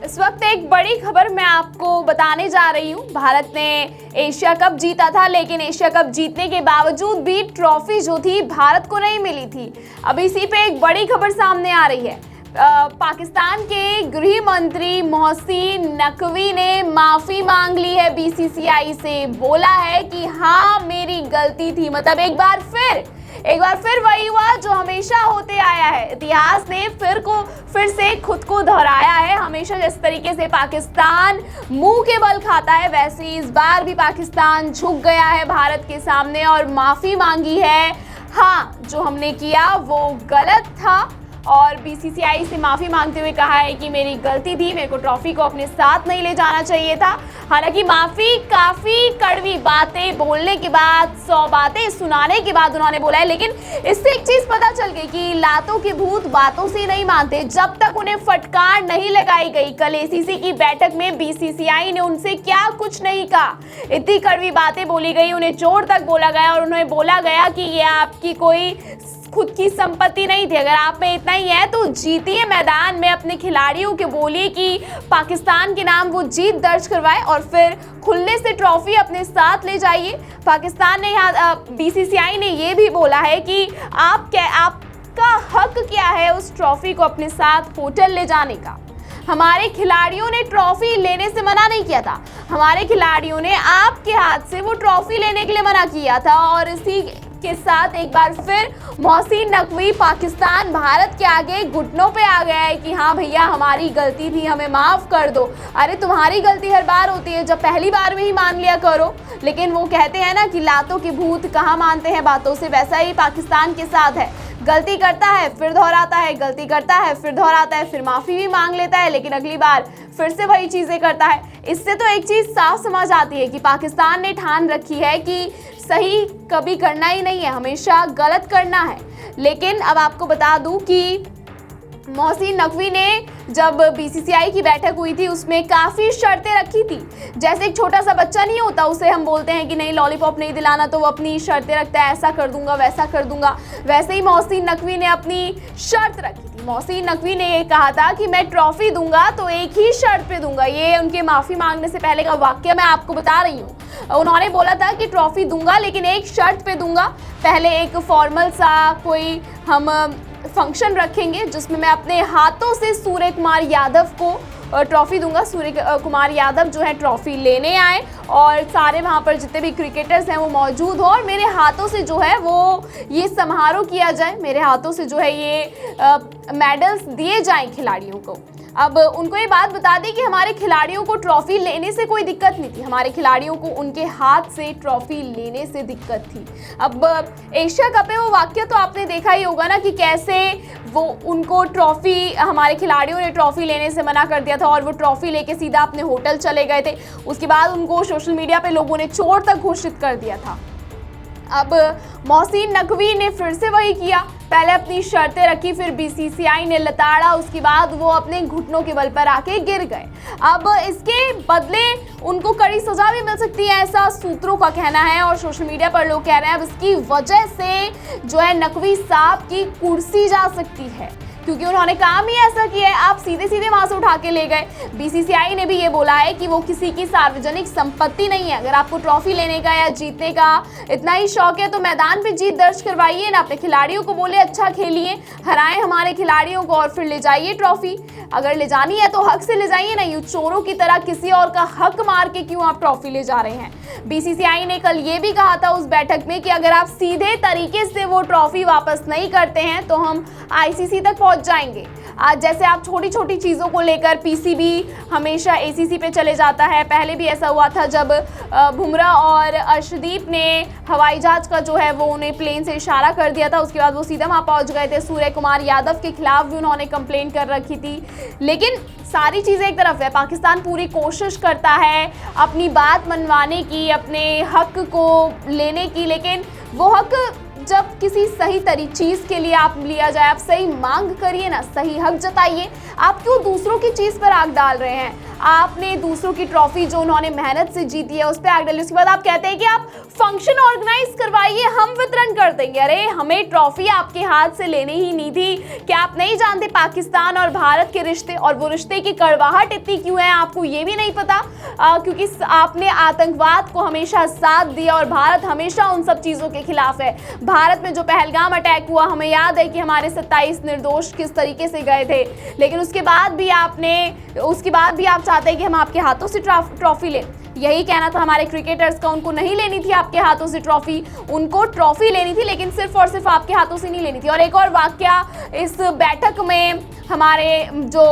इस वक्त एक बड़ी खबर मैं आपको बताने जा रही हूँ। भारत ने एशिया कप जीता था, लेकिन एशिया कप जीतने के बावजूद भी ट्रॉफी जो थी भारत को नहीं मिली थी। अब इसी पे एक बड़ी खबर सामने आ रही है। पाकिस्तान के गृह मंत्री मोहसिन नकवी ने माफी मांग ली है बीसीसीआई से। बोला है कि हाँ मेरी गलती थी। मतलब एक बार फिर वही हुआ जो हमेशा होते आया है। इतिहास ने फिर से खुद को दोहराया है। हमेशा जिस तरीके से पाकिस्तान मुंह के बल खाता है, वैसे ही इस बार भी पाकिस्तान झुक गया है भारत के सामने और माफी मांगी है। हाँ, जो हमने किया वो गलत था और बीसीसीआई से माफी मांगते हुए कहा है कि मेरी गलती थी, मेरे को ट्रॉफी को अपने साथ नहीं ले जाना चाहिए था। हालांकि माफी काफी कड़वी बातें बोलने के बाद, 100 बातें सुनाने के बाद उन्होंने बोला है। लेकिन इससे एक चीज पता चल गई कि लातों के भूत बातों से नहीं मानते। जब तक उन्हें फटकार नहीं लगाई गई, कल एसीसी की बैठक में बीसीसीआई ने उनसे क्या कुछ नहीं कहा। इतनी कड़वी बातें बोली गई, उन्हें चोट तक बोला गया और उन्हें बोला गया कि ये आपकी कोई खुद की संपत्ति नहीं थी। अगर आप में इतना ही है तो जीतिए मैदान में, अपने खिलाड़ियों के बोलिए कि पाकिस्तान के नाम वो जीत दर्ज करवाए और फिर खुले से ट्रॉफी अपने साथ ले जाइए। पाकिस्तान ने यहाँ बीसीसीआई ने ये भी बोला है कि आपका हक क्या है उस ट्रॉफी को अपने साथ होटल ले जाने का। हमारे खिलाड़ियों ने ट्रॉफी लेने से मना नहीं किया था। हमारे खिलाड़ियों ने आपके हाथ से वो ट्रॉफी लेने के लिए मना किया था। और इसी के साथ एक बार फिर मोहसिन नकवी पाकिस्तान भारत के आगे घुटनों पे आ गया है कि हाँ भैया हमारी गलती थी, हमें माफ कर दो। अरे तुम्हारी गलती हर बार होती है, जब पहली बार में ही मान लिया करो। लेकिन वो कहते हैं ना कि लातों के भूत कहाँ मानते हैं बातों से, वैसा ही पाकिस्तान के साथ है। गलती करता है फिर दोहराता है, गलती करता है फिर दोहराता है, फिर माफी भी मांग लेता है, लेकिन अगली बार फिर से वही चीजें करता है। इससे तो एक चीज साफ समझ आती है कि पाकिस्तान ने ठान रखी है कि सही कभी करना ही नहीं है, हमेशा गलत करना है। लेकिन अब आपको बता दूं कि मोहसिन नकवी ने जब बीसीसीआई की बैठक हुई थी उसमें काफ़ी शर्तें रखी थी। जैसे एक छोटा सा बच्चा नहीं होता, उसे हम बोलते हैं कि नहीं लॉलीपॉप नहीं दिलाना, तो वो अपनी शर्तें रखता है, ऐसा कर दूंगा वैसा कर दूंगा। वैसे ही मोहसिन नकवी ने अपनी शर्त रखी थी। मोहसिन नकवी ने ये कहा था कि मैं ट्रॉफी दूंगा तो एक ही शर्त पे दूंगा। ये उनके माफ़ी मांगने से पहले का वाक्य मैं आपको बता रही हूँ। उन्होंने बोला था कि ट्रॉफी दूंगा लेकिन एक शर्त पे दूंगा। पहले एक फॉर्मल सा कोई हम फंक्शन रखेंगे जिसमें मैं अपने हाथों से सूर्य कुमार यादव को ट्रॉफी दूंगा। सूर्य कुमार यादव जो है ट्रॉफी लेने आए और सारे वहाँ पर जितने भी क्रिकेटर्स हैं वो मौजूद हो और मेरे हाथों से जो है वो ये समारोह किया जाए, मेरे हाथों से जो है ये मेडल्स दिए जाएं खिलाड़ियों को। अब उनको ये बात बता दी कि हमारे खिलाड़ियों को ट्रॉफी लेने से कोई दिक्कत नहीं थी, हमारे खिलाड़ियों को उनके हाथ से ट्रॉफी लेने से दिक्कत थी। अब एशिया कप में वो वाक्य तो आपने देखा ही होगा ना कि कैसे वो उनको ट्रॉफी, हमारे खिलाड़ियों ने ट्रॉफी लेने से मना कर दिया था और वो ट्रॉफी लेके सीधा अपने होटल चले गए थे। उसके बाद उनको सोशल मीडिया पे लोगों ने चोर तक घोषित कर दिया था। अब मोहसिन नकवी ने फिर से वही किया, पहले अपनी शर्तें रखी, फिर बीसीसीआई ने लताड़ा, उसके बाद वो अपने घुटनों के बल पर आके गिर गए। अब इसके बदले उनको कड़ी सजा भी मिल सकती है, ऐसा सूत्रों का कहना है और सोशल मीडिया पर लोग कह रहे हैं। अब इसकी वजह से जो है नकवी साहब की कुर्सी जा सकती है, क्योंकि उन्होंने काम ही ऐसा किया है। आप सीधे सीधे वहां से उठा के ले गए। बीसीसीआई ने भी ये बोला है कि वो किसी की सार्वजनिक संपत्ति नहीं है। अगर आपको ट्रॉफी लेने का या जीतने का इतना ही शौक है तो मैदान पे जीत दर्ज करवाइए ना, अपने खिलाड़ियों को बोले अच्छा खेलिए, हराएं हमारे खिलाड़ियों को और फिर ले जाइए ट्रॉफी। अगर ले जानी है तो हक से ले जाइए ना, यूं चोरों की तरह किसी और का हक मार के क्यों आप ट्रॉफी ले जा रहे हैं। बीसीसीआई ने कल ये भी कहा था उस बैठक में कि अगर आप सीधे तरीके से वो ट्रॉफी वापस नहीं करते हैं तो हम आईसीसी तक पहुंच जाएंगे। आज जैसे आप छोटी छोटी चीज़ों को लेकर पीसीबी हमेशा एसीसी पे चले जाता है। पहले भी ऐसा हुआ था जब बुमराह और अर्शदीप ने हवाई जहाज का जो है वो उन्हें प्लेन से इशारा कर दिया था, उसके बाद वो सीधा वहाँ पहुँच गए थे। सूर्य कुमार यादव के खिलाफ भी उन्होंने कंप्लेंट कर रखी थी। लेकिन सारी चीज़ें एक तरफ है, पाकिस्तान पूरी कोशिश करता है अपनी बात मनवाने की, अपने हक को लेने की, लेकिन वो हक जब किसी सही चीज़ के लिए आप लिया जाए, आप सही मांग करिए ना, सही हक जताइए। आप क्यों दूसरों की चीज़ पर आग डाल रहे हैं? आपने दूसरों की ट्रॉफी जो उन्होंने मेहनत से जीती है उस पर आग डाली, उसके बाद आप कहते हैं कि आप फंक्शन ऑर्गेनाइज करवाइए, हम वितरण कर देंगे। अरे हमें ट्रॉफी आपके हाथ से लेनी ही नहीं थी। क्या आप नहीं जानते पाकिस्तान और भारत के रिश्ते, और वो रिश्ते की कड़वाहट इतनी क्यों है आपको ये भी नहीं पता? क्योंकि आपने आतंकवाद को हमेशा साथ दिया और भारत हमेशा उन सब चीज़ों के खिलाफ है। भारत में जो पहलगाम अटैक हुआ, हमें याद है कि हमारे 27 निर्दोष किस तरीके से गए थे, लेकिन उसके बाद भी आप चाहते हैं कि हम आपके हाथों से ट्रॉफी लें। यही कहना था हमारे क्रिकेटर्स का, उनको नहीं लेनी थी आपके हाथों से ट्रॉफी, उनको ट्रॉफी लेनी थी, लेकिन सिर्फ और सिर्फ आपके हाथों से नहीं लेनी थी। और एक और वाकया इस बैठक में, हमारे जो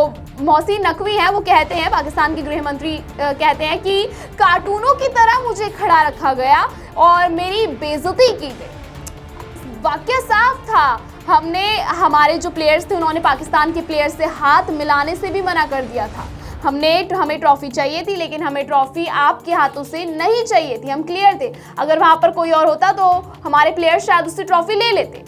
मोहसिन नकवी हैं वो कहते हैं, पाकिस्तान के गृह मंत्री कहते हैं कि कार्टूनों की तरह मुझे खड़ा रखा गया और मेरी बेइज्जती की गई। वाकया साफ था, हमारे जो प्लेयर्स थे उन्होंने पाकिस्तान के प्लेयर्स से हाथ मिलाने से भी मना कर दिया था। हमें ट्रॉफी चाहिए थी, लेकिन हमें ट्रॉफी आपके हाथों से नहीं चाहिए थी। हम क्लियर थे। अगर वहाँ पर कोई और होता तो हमारे प्लेयर्स शायद उससे ट्रॉफी ले लेते,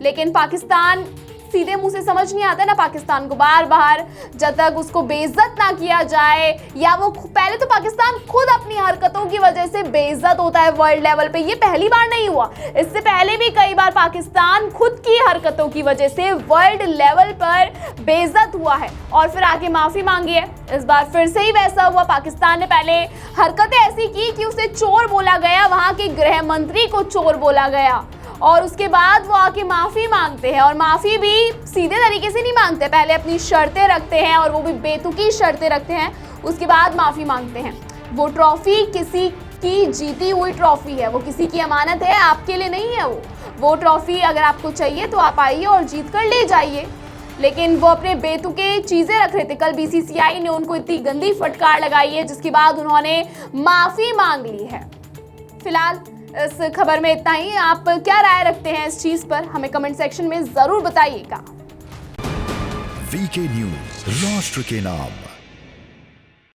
लेकिन पाकिस्तान सीधे मुंह से समझ नहीं आता ना पाकिस्तान को। बार बार जब तक उसको बेइज्जत ना किया जाए, या वो पहले तो पाकिस्तान खुद अपनी हरकतों की वजह से बेइज्जत होता है वर्ल्ड लेवल पे। ये पहली बार नहीं हुआ, इससे पहले भी कई बार पाकिस्तान खुद की हरकतों की वजह से वर्ल्ड लेवल पर बेइज्जत हुआ है और फिर आके माफी मांगी है। इस बार फिर से ही वैसा हुआ। पाकिस्तान ने पहले हरकतें ऐसी की कि उसे चोर बोला गया, वहां के गृह मंत्री को चोर बोला गया, और उसके बाद वो आके माफ़ी मांगते हैं। और माफ़ी भी सीधे तरीके से नहीं मांगते, पहले अपनी शर्तें रखते हैं और वो भी बेतुकी शर्तें रखते हैं, उसके बाद माफ़ी मांगते हैं। वो ट्रॉफ़ी किसी की जीती हुई ट्रॉफ़ी है, वो किसी की अमानत है, आपके लिए नहीं है। वो ट्रॉफ़ी अगर आपको चाहिए तो आप आइए और जीत कर ले जाइए, लेकिन वो अपने बेतुके चीज़ें रख रहे थे। कल BCCI ने उनको इतनी गंदी फटकार लगाई है जिसके बाद उन्होंने माफ़ी मांग ली है। फिलहाल इस खबर में इतना ही। आप क्या राय रखते हैं इस चीज पर, हमें कमेंट सेक्शन में जरूर बताइएगा। VK न्यूज़, राष्ट्र के नाम।